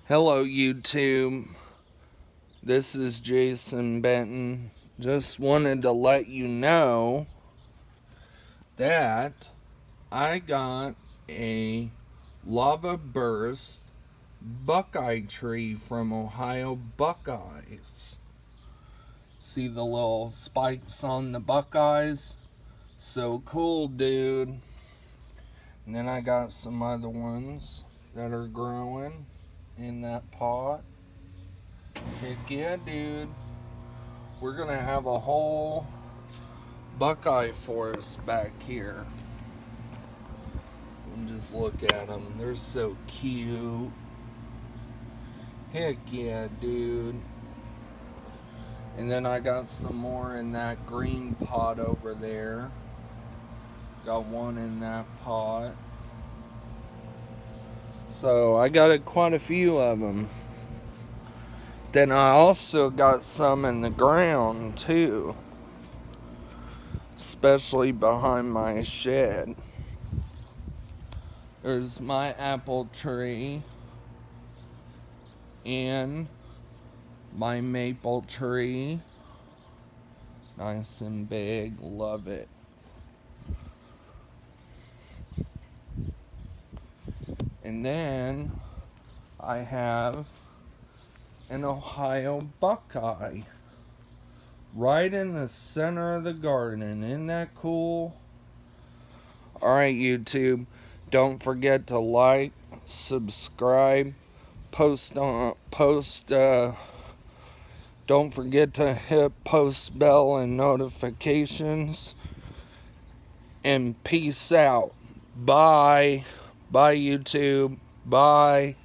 Hello, YouTube. This is Jason Benton. Just wanted to let you know that I got a lava burst Buckeye tree from Ohio Buckeyes. See the little spikes on the Buckeyes? So cool, dude. And then I got some other ones that are growing in that pot. Heck yeah, dude. We're gonna have a whole Buckeye forest back here. And just look at them. They're so cute. Heck yeah, dude. And then I got some more in that green pot over there. Got one in that pot. So I got quite a few of them. Then I also got some in the ground too, especially behind my shed. There's my apple tree and my maple tree. Nice and big, love it. And then I have an Ohio Buckeye right in the center of the garden. Isn't that cool? Alright, YouTube, don't forget to like, subscribe, don't forget to hit post bell and notifications, and peace out. Bye. Bye, YouTube. Bye.